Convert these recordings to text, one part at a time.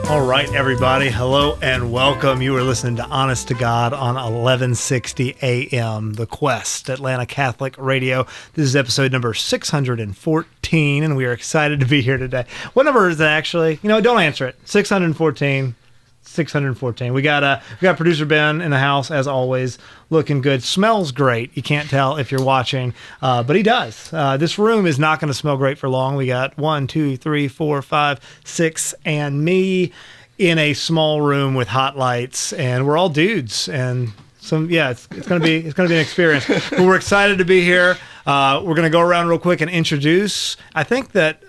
All right, everybody. Hello and welcome. You are listening to Honest to God on 1160 AM, The Quest, Atlanta Catholic Radio. This is episode number 614, and we are excited to be here today. What number is it actually? Don't answer it. 614. 614. We got producer Ben in the house, as always, looking good. Smells great. You can't tell if you're watching, but he does. This room is not going to smell great for long. We got 1, 2, 3, 4, 5, 6, and me in a small room with hot lights, and we're all dudes. And it's gonna be an experience. But we're excited to be here. We're gonna go around real quick and introduce. I think that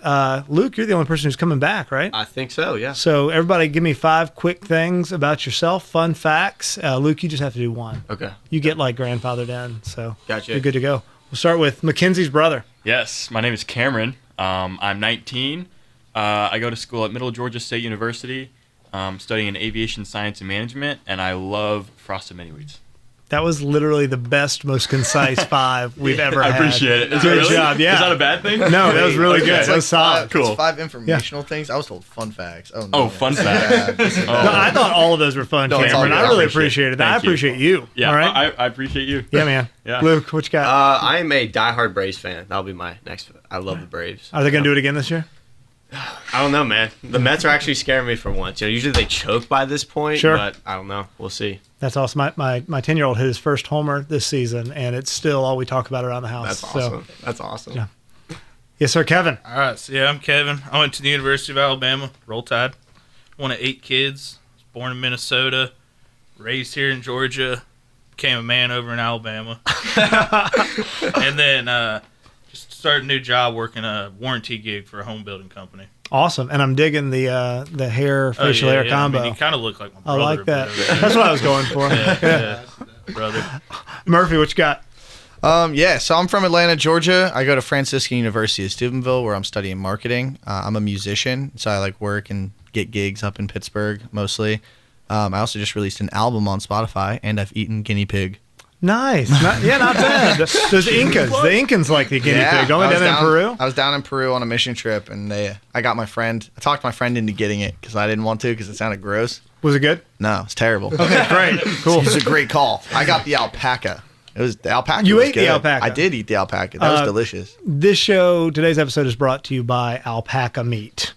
Luke, you're the only person who's coming back, right? I think so. Yeah. So everybody, give me 5 quick things about yourself, fun facts. Luke, you just have to do 1. Okay. You get grandfathered in, so gotcha. You're good to go. We'll start with Mackenzie's brother. Yes, my name is Cameron. I'm 19. I go to school at Middle Georgia State University, studying in aviation science and management, and I love frosted mini wheats. That was literally the best, most concise 5 we've ever had. I appreciate it. Good job. Yeah. Is that a bad thing? No, that was really good. That was solid. Cool. It's 5 informational things. I was told fun facts. Oh, no. Oh, fun facts. No, I thought all of those were fun, Cameron. I really appreciated that. I appreciate you. Yeah, all right? I appreciate you. Yeah, man. Yeah. Luke, what you got? I am a diehard Braves fan. That'll be my next. I love the Braves. Are they going to do it again this year? I don't know, man. The Mets are actually scaring me for once. Usually they choke by this point, sure. But I don't know. We'll see. That's awesome. My 10-year-old hit his first homer this season, and it's still all we talk about around the house. That's awesome. That's awesome. Yeah. Yes, sir, Kevin. All right. So, I'm Kevin. I went to the University of Alabama. Roll Tide. One of 8 kids. Was born in Minnesota. Raised here in Georgia. Became a man over in Alabama. And then just started a new job working a warranty gig for a home building company. Awesome. And I'm digging the hair, facial hair combo. I mean, you kind of look like my brother. I like that. That's what I was going for. Yeah, brother. Murphy, what you got? So I'm from Atlanta, Georgia. I go to Franciscan University of Steubenville, where I'm studying marketing. I'm a musician, so I work and get gigs up in Pittsburgh mostly. I also just released an album on Spotify, and I've eaten guinea pig. Nice. Not bad. Those Incas. The Incans like the guinea pig. Don't they down in Peru? I was down in Peru on a mission trip, and I talked my friend into getting it because I didn't want to because it sounded gross. Was it good? No, it's terrible. Okay, great. Cool. It's a great call. I got the alpaca. It was the alpaca. You was ate good. the alpaca. I did eat the alpaca. That was delicious. Today's episode is brought to you by Alpaca Meat.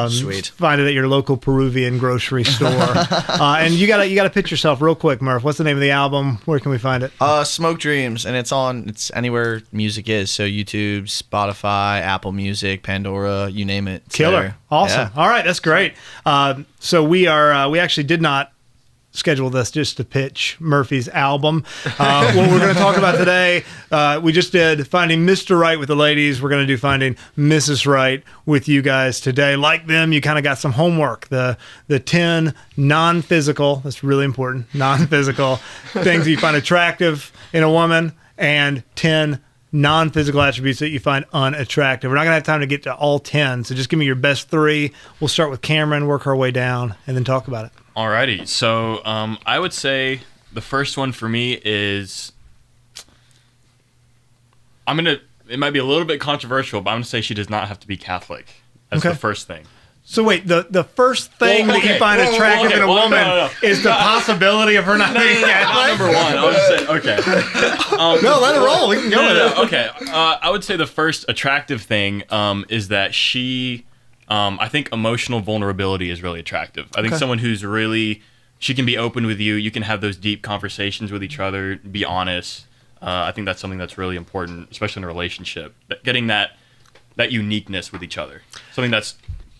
Sweet. Find it at your local Peruvian grocery store. And you gotta pitch yourself real quick, Murph. What's the name of the album? Where can we find it? Smoke Dreams, and it's anywhere music is. So YouTube, Spotify, Apple Music, Pandora, you name it. Killer. There. Awesome. Yeah. All right, that's great. So we actually did not schedule this just to pitch Murphy's album. What we're going to talk about today, we just did Finding Mr. Right with the ladies. We're going to do Finding Mrs. Right with you guys today. Like them, you kind of got some homework. The 10 non-physical, that's really important, non-physical things that you find attractive in a woman, and 10 non-physical attributes that you find unattractive. We're not going to have time to get to all 10, so just give me your best 3. We'll start with Cameron, work our way down, and then talk about it. Alrighty, so I would say the first one for me is it might be a little bit controversial, but I'm going to say she does not have to be Catholic. That's the first thing. So wait, the first thing that you find attractive in a woman is the possibility of her not being Catholic? Number one. I was saying, okay. No, let it roll. We can go with it. Okay. I would say the first attractive thing is that she... I think emotional vulnerability is really attractive. I think someone who's she can be open with you. You can have those deep conversations with each other, be honest. I think that's something that's really important, especially in a relationship. Getting that uniqueness with each other. Something that's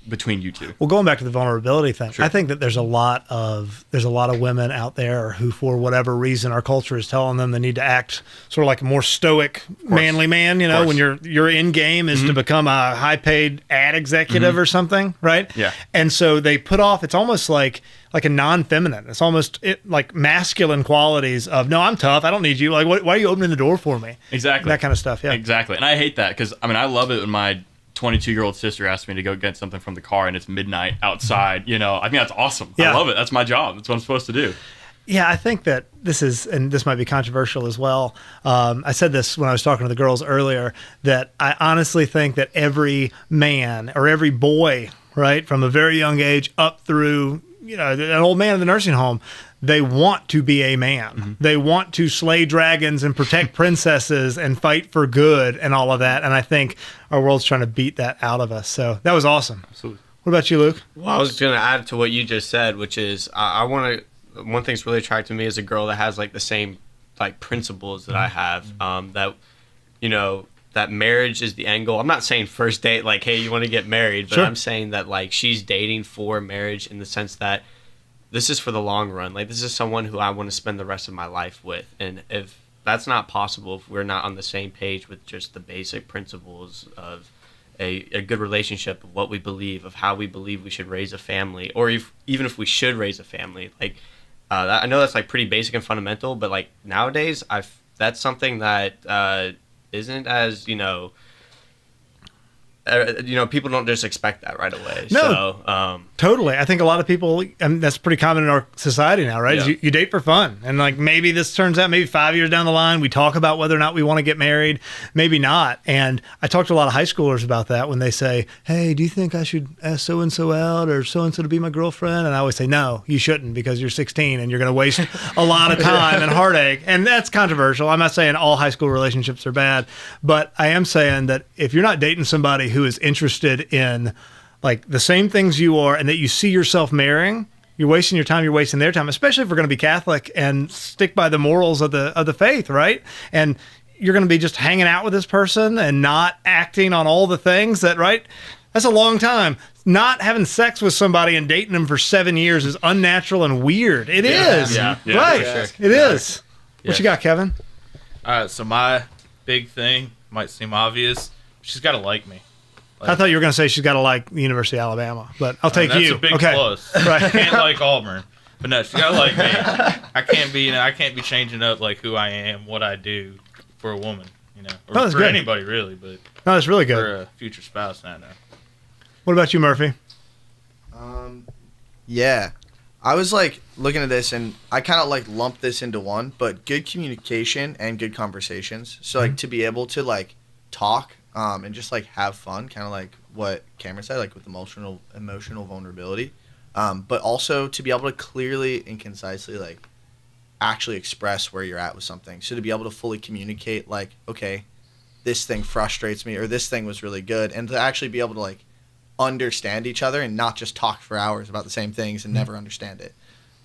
between you two. Well, going back to the vulnerability thing, sure. I think that there's a lot of women out there who, for whatever reason, our culture is telling them they need to act sort of like a more stoic, manly man. When your end game is to become a high-paid ad executive or something, right? Yeah. And so they put off. It's almost like a non-feminine. It's almost like masculine qualities of, no, I'm tough. I don't need you. Like, why are you opening the door for me? Exactly. That kind of stuff. Yeah. Exactly. And I hate that because I love it when my 22-year-old sister asked me to go get something from the car and it's midnight outside. I think that's awesome. Yeah. I love it. That's my job. That's what I'm supposed to do. Yeah, I think that and this might be controversial as well. I said this when I was talking to the girls earlier, that I honestly think that every man or every boy, right, from a very young age up through, an old man in the nursing home, they want to be a man. Mm-hmm. They want to slay dragons and protect princesses and fight for good and all of that. And I think our world's trying to beat that out of us. So that was awesome. Absolutely. What about you, Luke? Well, I was going to add to what you just said, which is I want to. One thing's really attractive to me is a girl that has like the same like principles that I have. That that marriage is the end goal. I'm not saying first date like, hey, you want to get married, but sure. I'm saying that like she's dating for marriage in the sense that this is for the long run. Like this is someone who I want to spend the rest of my life with, and if that's not possible, if we're not on the same page with just the basic principles of a good relationship, of what we believe, of how we believe we should raise a family, or even if we should raise a family, like. I know that's like pretty basic and fundamental, but like nowadays, that's something that isn't as people don't just expect that right away. No, so, totally. I think a lot of people, and that's pretty common in our society now, right? Yeah. You date for fun. And like maybe this turns out, maybe 5 years down the line, we talk about whether or not we want to get married, maybe not. And I talk to a lot of high schoolers about that when they say, hey, do you think I should ask so-and-so out or so-and-so to be my girlfriend? And I always say, no, you shouldn't, because you're 16 and you're going to waste a lot of time and heartache. And that's controversial. I'm not saying all high school relationships are bad, but I am saying that if you're not dating somebody who is interested in like the same things you are and that you see yourself marrying, you're wasting your time, you're wasting their time, especially if we're going to be Catholic and stick by the morals of the faith, right? And you're going to be just hanging out with this person and not acting on all the things that, right? That's a long time. Not having sex with somebody and dating them for 7 years is unnatural and weird. It is. Yeah. Right. Sure. It is. What you got, Kevin? All right, so my big thing might seem obvious. She's got to like me. I thought you were going to say she's got to like the University of Alabama, but I'll take you. That's a big okay. plus. Right. I can't like Auburn, but no, she's got to like me. I can't be changing up like who I am, what I do for a woman, or that's for good. anybody really, but No, that's really good. for a future spouse, no. What about you, Murphy? Yeah. I was like looking at this and I kind of like lumped this into one, but good communication and good conversations. So like to be able to like talk and just like have fun, kind of like what Cameron said, like with emotional vulnerability, but also to be able to clearly and concisely like actually express where you're at with something. So to be able to fully communicate like, okay, this thing frustrates me or this thing was really good, and to actually be able to like understand each other and not just talk for hours about the same things and never understand it,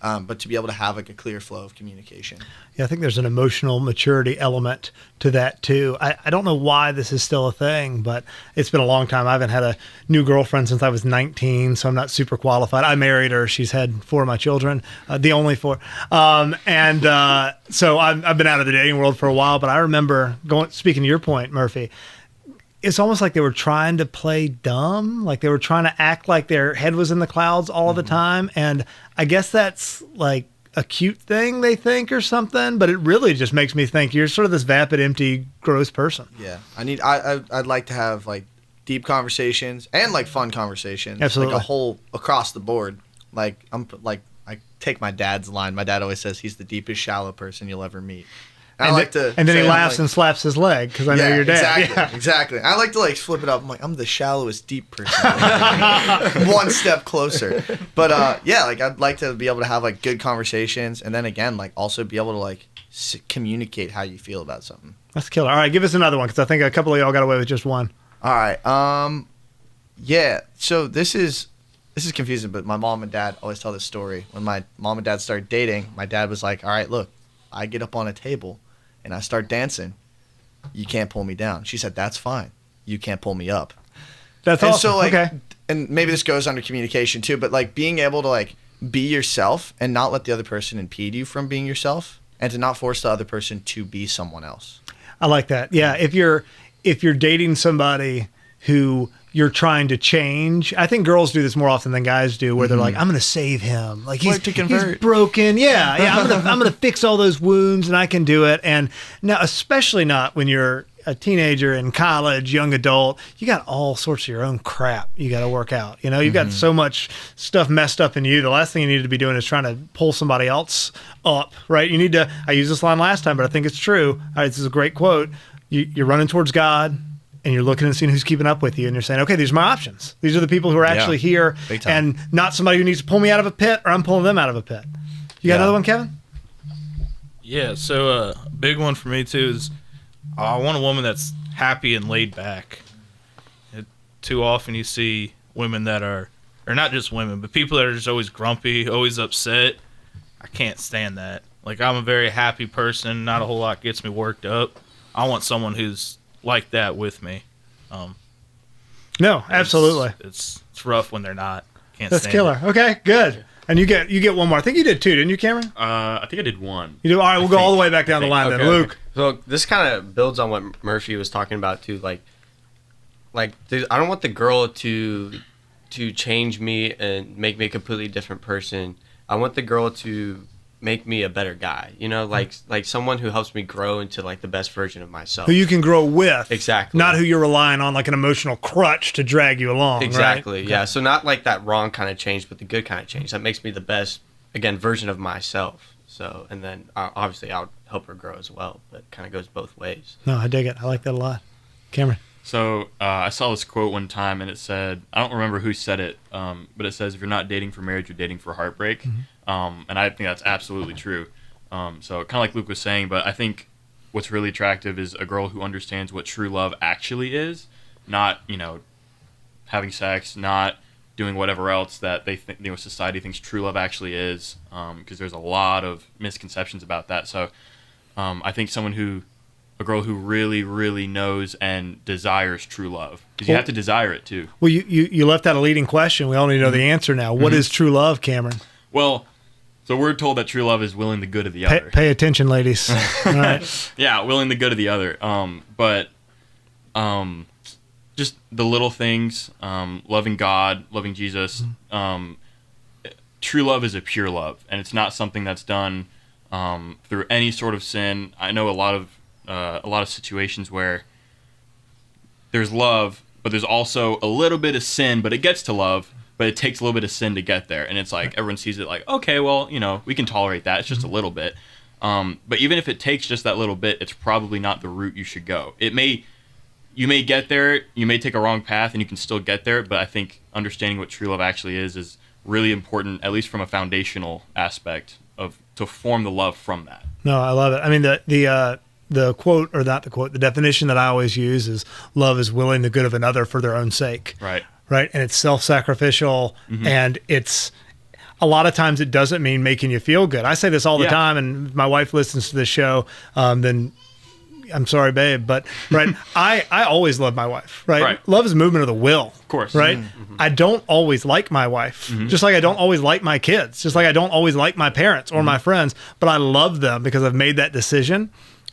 but to be able to have like a clear flow of communication. Yeah, I think there's an emotional maturity element to that too. I don't know why this is still a thing, but it's been a long time. I haven't had a new girlfriend since I was 19, so I'm not super qualified. I married her. She's had 4 of my children, the only 4. So I've been out of the dating world for a while, but I remember speaking to your point, Murphy, it's almost like they were trying to play dumb, like they were trying to act like their head was in the clouds all the time. And I guess that's like a cute thing they think or something, but it really just makes me think you're sort of this vapid, empty, gross person. Yeah. I'd like to have like deep conversations and like fun conversations. Absolutely. Like a whole across the board. Like I take my dad's line. My dad always says he's the deepest shallow person you'll ever meet. And then he laughs and slaps his leg because I know your dad. Exactly, exactly. I like to like flip it up. I'm like, I'm the shallowest deep person. One step closer. But like I'd like to be able to have like good conversations, and then again, like also be able to like communicate how you feel about something. That's killer. All right, give us another one because I think a couple of y'all got away with just one. All right. Yeah. So this is confusing, but my mom and dad always tell this story. When my mom and dad started dating, my dad was like, all right, look, I get up on a table and I start dancing. You can't pull me down. She said, that's fine. You can't pull me up. That's and awesome. So like, okay. And maybe this goes under communication too, but like being able to like be yourself and not let the other person impede you from being yourself, and to not force the other person to be someone else. I like that. Yeah. If you're dating somebody who you're trying to change. I think girls do this more often than guys do, where they're like, I'm going to save him. Like he's broken. Yeah. I'm going to fix all those wounds and I can do it. And now, especially not when you're a teenager in college, young adult, you got all sorts of your own crap you got to work out. You know, you've got so much stuff messed up in you. The last thing you need to be doing is trying to pull somebody else up, right? You need to, I used this line last time, but I think it's true. All right, this is a great quote. You're running towards God, and you're looking and seeing who's keeping up with you, and you're saying, okay, these are my options. These are the people who are actually here, and not somebody who needs to pull me out of a pit, or I'm pulling them out of a pit. You got another one, Kevin? Yeah, so a big one for me, too, is I want a woman that's happy and laid back. Too often you see women that are, or not just women, but people that are just always grumpy, always upset. I can't stand that. Like, I'm a very happy person. Not a whole lot gets me worked up. I want someone who's like that with me. No, absolutely. It's rough when they're not. Can't That's stand killer. it. Okay, good. And you get one more. I think you did two, didn't you, Cameron? I think I did one. You do. All right, we'll go all the way back down the line then. Luke. So this kind of builds on what Murphy was talking about too. Like I don't want the girl to change me and make me a completely different person. I want the girl to make me a better guy. You know, like someone who helps me grow into like the best version of myself. Who you can grow with. Exactly. Not who you're relying on like an emotional crutch to drag you along. Exactly. Right? Yeah. So not like that wrong kind of change, but the good kind of change that makes me the best, again, version of myself. So, and then obviously I'll help her grow as well, but it kind of goes both ways. No, I dig it. I like that a lot. Cameron. So I saw this quote one time, and it said, I don't remember who said it, but it says, if you're not dating for marriage, you're dating for heartbreak. And I think that's absolutely true. So kind of like Luke was saying, but I think what's really attractive is a girl who understands what true love actually is, not, having sex, not doing whatever else that they think, society thinks true love actually is, because there's a lot of misconceptions about that. So I think a girl who really, really knows and desires true love, because you have to desire it too. Well, you left out a leading question. We all need to know the answer now. What is true love, Cameron? Well, so we're told that true love is willing the good of the other. Pay attention, ladies. All right. Yeah, willing the good of the other. But just the little things, loving God, loving Jesus. True love is a pure love, and it's not something that's done through any sort of sin. I know a lot of situations where there's love, but there's also a little bit of sin, but it gets to love. But it takes a little bit of sin to get there. And it's like, everyone sees it like, okay, well, we can tolerate that. It's just a little bit. But even if it takes just that little bit, it's probably not the route you should go. You may get there, you may take a wrong path, and you can still get there. But I think understanding what true love actually is really important, at least from a foundational aspect to form the love from that. No, I love it. I mean, the quote, or not the quote, the definition that I always use is love is willing the good of another for their own sake. Right. Right. And it's self-sacrificial, and it's a lot of times it doesn't mean making you feel good. I say this all the time, and if my wife listens to this show, then I'm sorry, babe, but right. I always love my wife. Right. Love is movement of the will. Of course. Right. I don't always like my wife, just like I don't always like my kids, just like I don't always like my parents or my friends, but I love them because I've made that decision.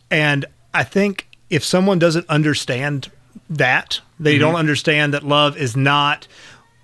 And I think if someone doesn't understand that, they don't understand that love is not,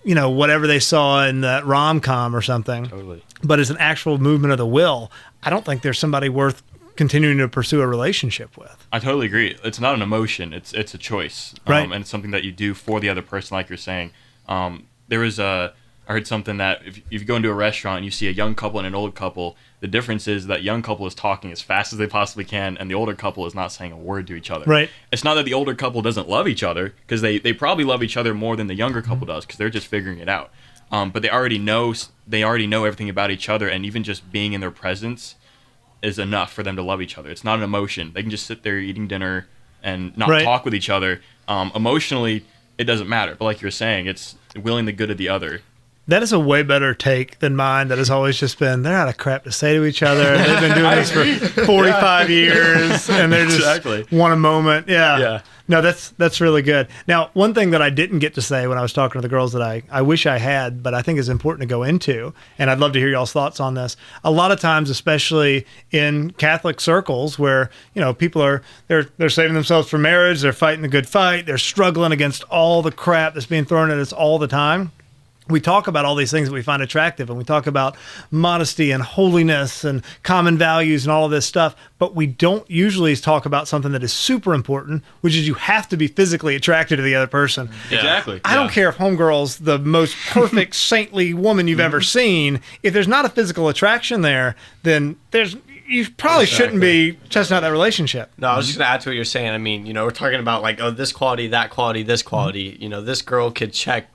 whatever they saw in that rom-com or something, Totally. But it's an actual movement of the will. I don't think there's somebody worth continuing to pursue a relationship with. I totally agree. It's not an emotion. It's a choice. Right. And it's something that you do for the other person, like you're saying. I heard something that if you go into a restaurant and you see a young couple and an old couple, the difference is that young couple is talking as fast as they possibly can, and the older couple is not saying a word to each other. Right. It's not that the older couple doesn't love each other, because they probably love each other more than the younger couple does, because they're just figuring it out. But they already know everything about each other, and even just being in their presence is enough for them to love each other. It's not an emotion. They can just sit there eating dinner and not talk with each other. Emotionally, it doesn't matter. But like you were saying, it's willing the good of the other. That is a way better take than mine. That has always just been, they're out of crap to say to each other. They've been doing this for 45 years, and they're just want a moment. Yeah. No, that's really good. Now, one thing that I didn't get to say when I was talking to the girls that I wish I had, but I think is important to go into, and I'd love to hear y'all's thoughts on this. A lot of times, especially in Catholic circles, where people are they're saving themselves for marriage, they're fighting the good fight, they're struggling against all the crap that's being thrown at us all the time. We talk about all these things that we find attractive, and we talk about modesty and holiness and common values and all of this stuff, but we don't usually talk about something that is super important, which is you have to be physically attracted to the other person. Yeah. Exactly. I don't care if homegirl's the most perfect, saintly woman you've ever seen. If there's not a physical attraction there, then you probably shouldn't be testing out that relationship. No, I was just going to add to what you're saying. I mean, we're talking about like, oh, this quality, that quality, this quality. This girl could check,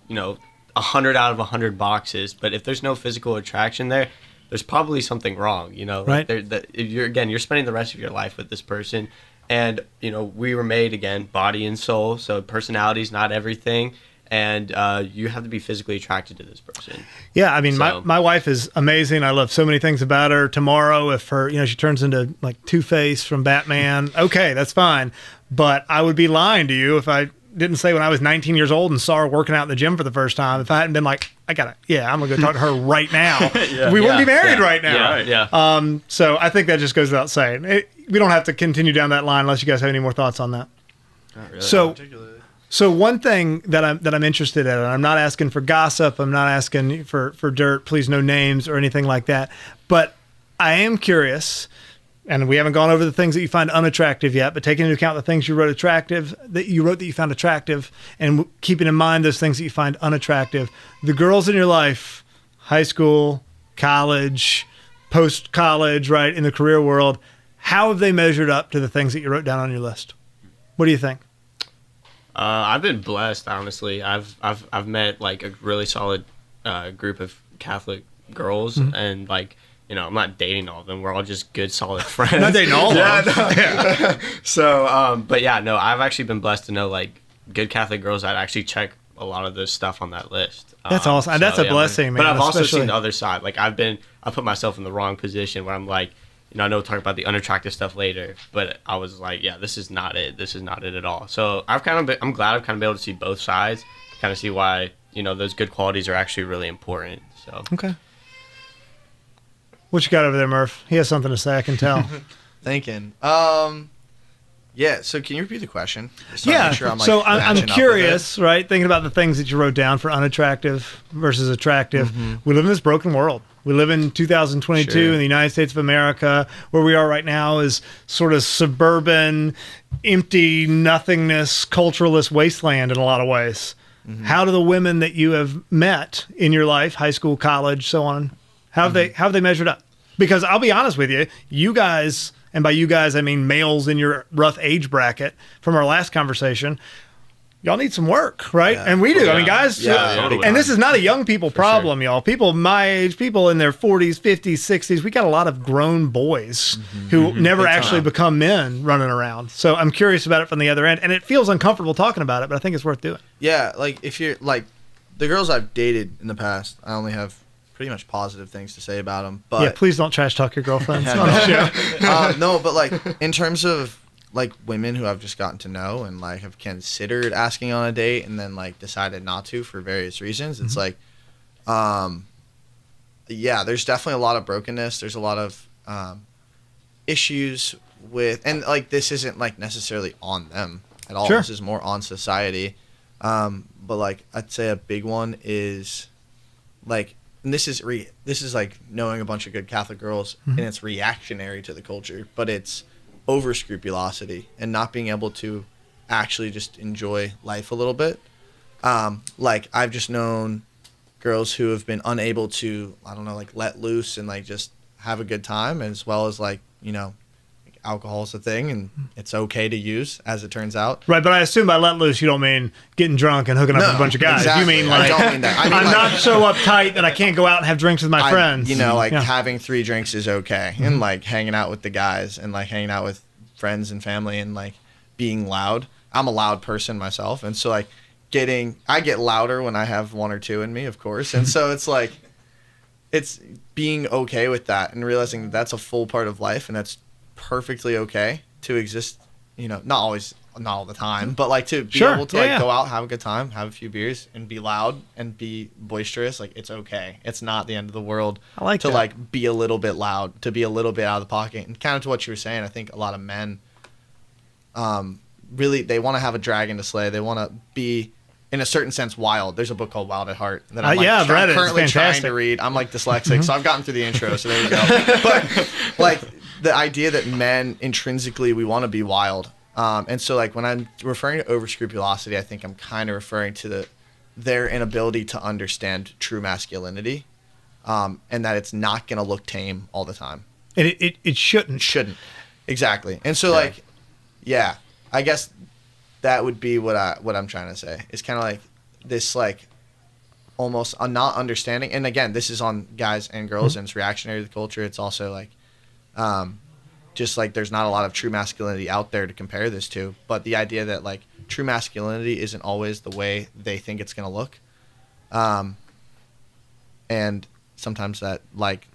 100 out of 100 boxes, but if there's no physical attraction there, there's probably something wrong. Right. You're spending the rest of your life with this person, and we were made again, body and soul. So personality is not everything, and you have to be physically attracted to this person. Yeah, I mean, my wife is amazing. I love so many things about her. Tomorrow, if she turns into like Two-Face from Batman, okay, that's fine. But I would be lying to you if I didn't say when I was 19 years old and saw her working out in the gym for the first time, if I hadn't been like, I'm going to go talk to her right now. We wouldn't be married right now. Yeah. So I think that just goes without saying. We don't have to continue down that line unless you guys have any more thoughts on that. Not really. So one thing that I'm interested in, and I'm not asking for gossip, I'm not asking for dirt, please no names or anything like that, but I am curious, and we haven't gone over the things that you find unattractive yet, but taking into account the things you wrote that you found attractive, and keeping in mind those things that you find unattractive, the girls in your life, high school, college, post-college, right, in the career world, how have they measured up to the things that you wrote down on your list? What do you think? I've been blessed, honestly. I've met like a really solid group of Catholic girls, and like, I'm not dating all of them. We're all just good, solid friends. Not dating all of them. Yeah. So, but yeah, no, I've actually been blessed to know like good Catholic girls that actually check a lot of the stuff on that list. That's awesome. And that's a blessing, man. But I've also seen the other side. Like I put myself in the wrong position where I'm like, I know we'll talk about the unattractive stuff later, but I was like, yeah, this is not it. This is not it at all. So I'm glad I've kind of been able to see both sides, kind of see why, those good qualities are actually really important. So. Okay. What you got over there, Murph? He has something to say, I can tell. Thinking. Yeah, so can you repeat the question? I'm curious, right? Thinking about the things that you wrote down for unattractive versus attractive. We live in this broken world. We live in 2022 in the United States of America. Where we are right now is sort of suburban, empty, nothingness, culturalist wasteland in a lot of ways. How do the women that you have met in your life, high school, college, so on, how have they measured up? Because I'll be honest with you, you guys, and by you guys I mean males in your rough age bracket from our last conversation, y'all need some work, right? And we do. I mean, guys, totally. And this is not a young people problem, y'all. People my age, people in their 40s, 50s, 60s, we got a lot of grown boys who never actually become men running around. So I'm curious about it from the other end, and it feels uncomfortable talking about it, but I think it's worth doing. Yeah, like if you're like the girls I've dated in the past, I only have pretty much positive things to say about them. But yeah, please don't trash talk your girlfriends on the show. No, but like in terms of like women who I've just gotten to know and like have considered asking on a date and then like decided not to for various reasons, it's like, yeah, there's definitely a lot of brokenness. There's a lot of issues with, and like this isn't like necessarily on them at all. This is more on society. But like I'd say a big one is like, and this is like knowing a bunch of good Catholic girls, and it's reactionary to the culture, but it's over scrupulosity and not being able to actually just enjoy life a little bit. Like I've just known girls who have been unable to, I don't know, like let loose and like just have a good time, as well as like, alcohol is a thing and it's okay to use, as it turns out. Right, but I assume by let loose you don't mean getting drunk and hooking up with a bunch of guys. Exactly. You mean like, I don't mean that. I mean, I'm like, not so uptight that I can't go out and have drinks with my friends. Having 3 drinks is okay, and like hanging out with the guys and like hanging out with friends and family and like being loud. I'm a loud person myself, and so like I get louder when I have one or two in me, of course. And so it's like, it's being okay with that and realizing that that's a full part of life and that's perfectly okay to exist, not always, not all the time, but like to be able to go out, have a good time, have a few beers and be loud and be boisterous. Like it's okay. It's not the end of the world to like be a little bit loud, to be a little bit out of the pocket. And kind of to what you were saying, I think a lot of men, really, they want to have a dragon to slay. They want to be, in a certain sense, wild. There's a book called Wild at Heart that I'm currently trying to read. I'm like dyslexic, so I've gotten through the intro, so there you go. But like the idea that men intrinsically, we want to be wild. And so like when I'm referring to over scrupulosity, I think I'm kind of referring to their inability to understand true masculinity, and that it's not going to look tame all the time. And it shouldn't. Shouldn't. Exactly. And so like, yeah, I guess that would be what I'm trying to say. It's kind of like this, like almost a not understanding. And again, this is on guys and girls, and it's reactionary to the culture. It's also like, just like there's not a lot of true masculinity out there to compare this to. But the idea that like true masculinity isn't always the way they think it's going to look. And sometimes that like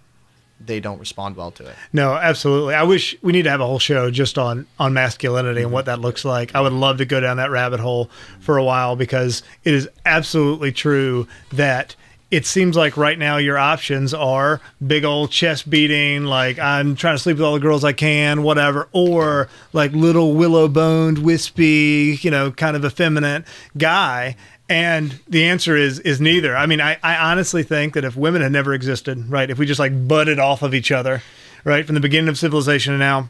they don't respond well to it. No, absolutely. I wish we need to have a whole show just on masculinity and what that looks like. I would love to go down that rabbit hole for a while, because it is absolutely true that it seems like right now your options are big old chest beating, like I'm trying to sleep with all the girls I can, whatever, or like little willow boned, wispy, kind of effeminate guy. And the answer is neither. I mean, I honestly think that if women had never existed, right, if we just like butted off of each other, right, from the beginning of civilization to now,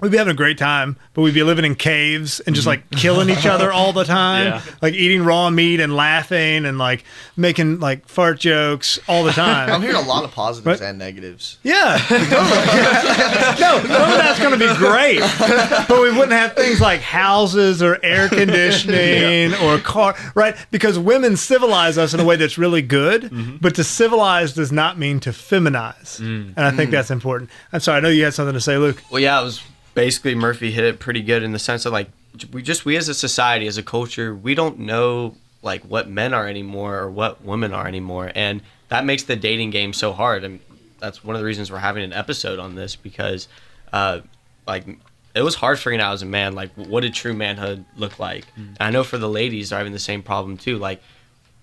we'd be having a great time, but we'd be living in caves and just like killing each other all the time, like eating raw meat and laughing and like making like fart jokes all the time. I'm hearing a lot of positives and negatives. Yeah. No, some of that's going to be great, but we wouldn't have things like houses or air conditioning or car, right? Because women civilize us in a way that's really good, but to civilize does not mean to feminize. And I think that's important. I'm sorry, I know you had something to say, Luke. Well, yeah, it was basically Murphy hit it pretty good in the sense of like we as a society, as a culture, we don't know like what men are anymore or what women are anymore, and that makes the dating game so hard. And that's one of the reasons we're having an episode on this, because like it was hard figuring out as a man like what did true manhood look like. And I know for the ladies are having the same problem too, like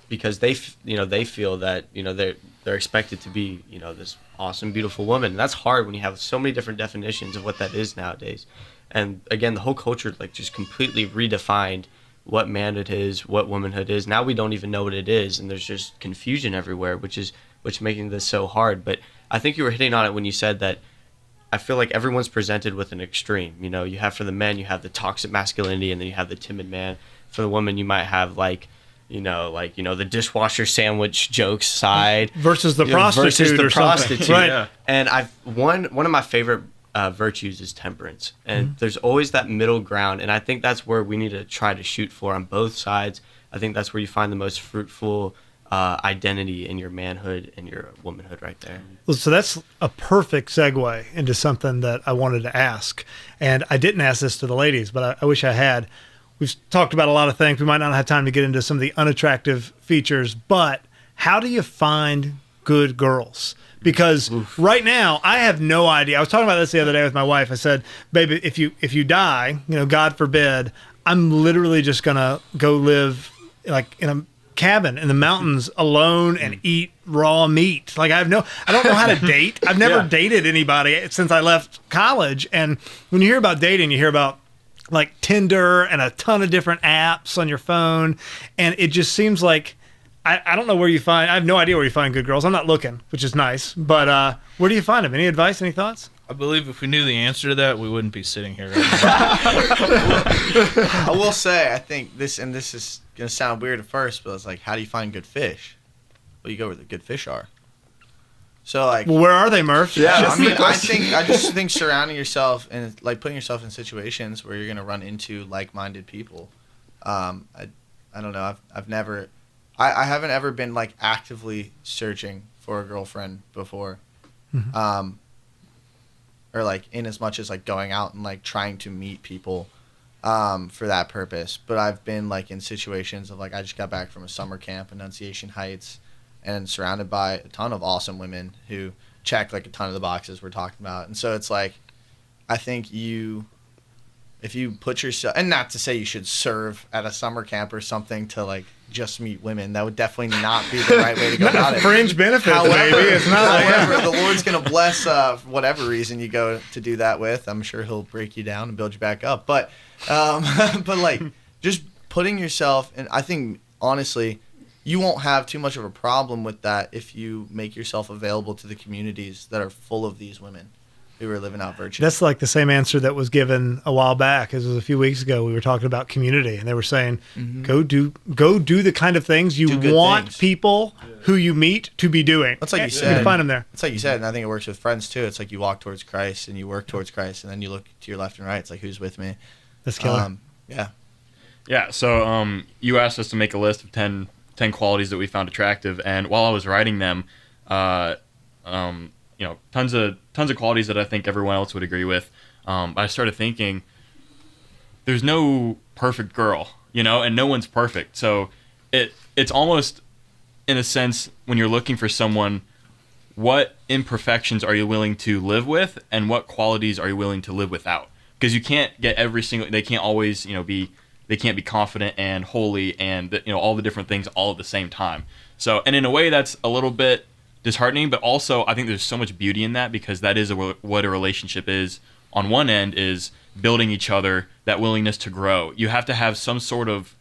because they feel that they're expected to be this awesome beautiful woman, and that's hard when you have so many different definitions of what that is nowadays. And again, the whole culture like just completely redefined what manhood is, what womanhood is. Now we don't even know what it is, and there's just confusion everywhere, which making this so hard. But I think you were hitting on it when you said that I feel like everyone's presented with an extreme. You have, for the men, you have the toxic masculinity, and then you have the timid man. For the woman, you might have the dishwasher sandwich jokes side versus the prostitute, right? Yeah. And one of my favorite virtues is temperance, and there's always that middle ground, and I think that's where we need to try to shoot for on both sides. I think that's where you find the most fruitful identity in your manhood and your womanhood right there. Well, so that's a perfect segue into something that I wanted to ask, and I didn't ask this to the ladies, but I wish I had. We've talked about a lot of things. We might not have time to get into some of the unattractive features, but how do you find good girls? Because right now, I have no idea. I was talking about this the other day with my wife. I said, baby, if you die, God forbid, I'm literally just going to go live like in a cabin in the mountains alone and eat raw meat. Like I don't know how to date. I've never dated anybody since I left college. And when you hear about dating, you hear about like Tinder and a ton of different apps on your phone. And it just seems like, I don't know where I have no idea where you find good girls. I'm not looking, which is nice. But where do you find them? Any advice, any thoughts? I believe if we knew the answer to that, we wouldn't be sitting here right now. I will say, I think this is going to sound weird at first, but it's like, how do you find good fish? Well, you go where the good fish are. So like, well, where are they, Murph? Yeah, I just think surrounding yourself and like putting yourself in situations where you're gonna run into like-minded people. I don't know. I haven't ever been like actively searching for a girlfriend before, or like in as much as like going out and like trying to meet people. for that purpose. But I've been like in situations of like I just got back from a summer camp, Annunciation Heights, and surrounded by a ton of awesome women who check like a ton of the boxes we're talking about. And so it's like, I think if you put yourself, and not to say you should serve at a summer camp or something to like just meet women, that would definitely not be the right way to go about it. Fringe benefits, However, maybe. It's not like however, the Lord's going to bless whatever reason you go to do that with. I'm sure he'll break you down and build you back up. But like just putting yourself, and I think honestly, you won't have too much of a problem with that if you make yourself available to the communities that are full of these women who are living out virtue. That's like the same answer that was given a while back. It was a few weeks ago. We were talking about community, and they were saying, go do the kind of things you want things. people who you meet to be doing. That's like you You said. can find them there. It's like you said, and I think it works with friends too. It's like you walk towards Christ and you work towards Christ, and then you look to your left and right. It's like, who's with me? That's killer. Yeah. Yeah, so you asked us to make a list of 10 qualities that we found attractive, and while I was writing them, tons of qualities that I think everyone else would agree with. I started thinking, there's no perfect girl, and no one's perfect. So it's almost, in a sense, when you're looking for someone, what imperfections are you willing to live with, and what qualities are you willing to live without? Because you can't get they can't always, they can't be confident and holy and, all the different things all at the same time. So, and in a way that's a little bit disheartening, but also I think there's so much beauty in that, because that is what a relationship is. On one end is building each other, that willingness to grow. You have to have some sort of,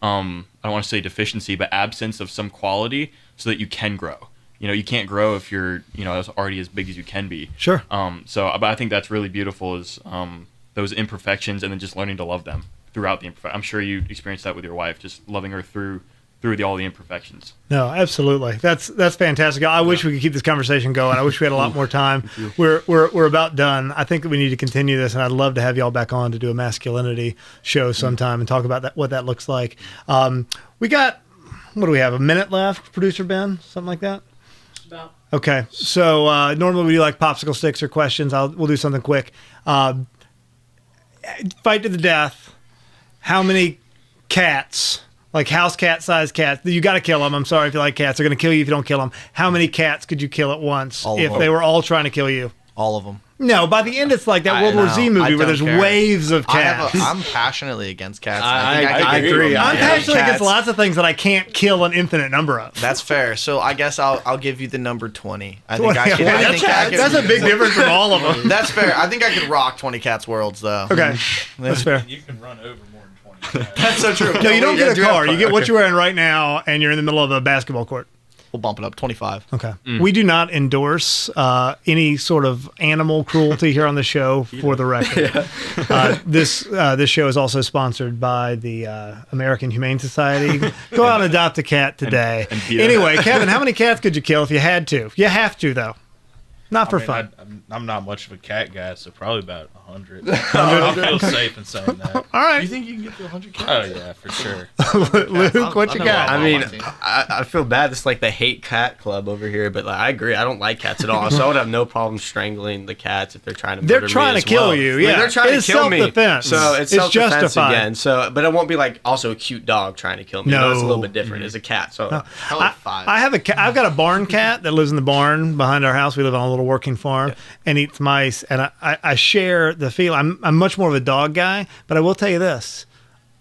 I don't want to say deficiency, but absence of some quality so that you can grow. You can't grow if you're, already as big as you can be. Sure. But I think that's really beautiful is those imperfections, and then just learning to love them throughout the imperfections. I'm sure you experienced that with your wife, just loving her through all the imperfections. No, absolutely. That's fantastic. I wish we could keep this conversation going. I wish we had a lot more time. We're about done. I think that we need to continue this, and I'd love to have y'all back on to do a masculinity show sometime and talk about what that looks like. We got, what do we have, a minute left, Producer Ben? Something like that? Just about. Okay. So normally we do like popsicle sticks or questions. We'll do something quick. Fight to the death. How many cats, like house cat sized cats, you got to kill them. I'm sorry if you like cats. They're going to kill you if you don't kill them. How many cats could you kill at once if they were all trying to kill you? All of them. No, by the end it's like that World War Z movie where there's waves of cats. I'm passionately against cats. I agree. I'm passionate against lots of things that I can't kill an infinite number of. That's fair. So I guess I'll give you the number 20. I think I can. That's a big difference from all of them. That's fair. I think I could rock 20 cats worlds though. Okay, that's fair. You can run over more than 20. That's so true. No, you don't get a car. You get what you're wearing right now, and you're in the middle of a basketball court. We'll bump it up 25. Okay. We do not endorse any sort of animal cruelty here on the show, for the record. This show is also sponsored by the American Humane Society. Go out and adopt a cat today. Anyway, Kevin, how many cats could you kill if you had to? You have to, though. Not for fun. I'm not much of a cat guy, so probably about 100. I feel safe in saying that. All right. You think you can get to 100 cats? Oh, yeah, for sure. Luke, what you got? I mean, I feel bad. It's like the hate cat club over here, but like, I agree. I don't like cats at all, so I would have no problem strangling the cats if they're trying to. They're trying to kill you. Yeah, they're trying to kill me. Self-defense. So it's self-defense justified again. So, but it won't be like also a cute dog trying to kill me. No. It's a little bit different. It's a cat. So I have a cat. I've got a barn cat that lives in the barn behind our house. We live on a little working farm and eats mice. And I share the feel. I'm much more of a dog guy, but I will tell you this.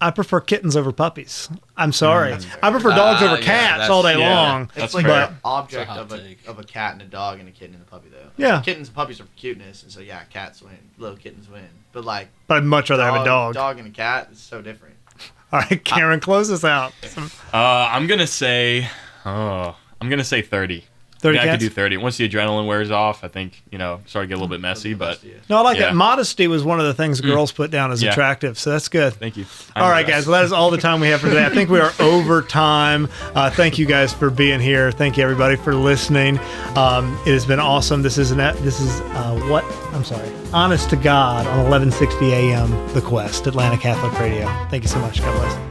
I prefer kittens over puppies. I'm sorry. I prefer dogs over cats all day long. It's like an object of a cat and a dog and a kitten and a puppy, though. Yeah. Kittens and puppies are for cuteness, and so yeah, cats win. Little kittens win. But like, I'd much rather have a dog. Dog and a cat is so different. All right, Cameron, close us out. I'm gonna say 30. 30 I could cats? do 30. Once the adrenaline wears off, I think, start to get a little bit messy, but No, I like Yeah. that. Modesty was one of the things girls put down as Yeah. attractive, so that's good. thank you. All right, guys. Well, that is all the time we have for today. I think we are over time. Thank you guys for being here. Thank you everybody for listening. It has been awesome. This is Honest to God on 1160 AM, The Quest, Atlanta Catholic Radio. Thank you so much. God bless.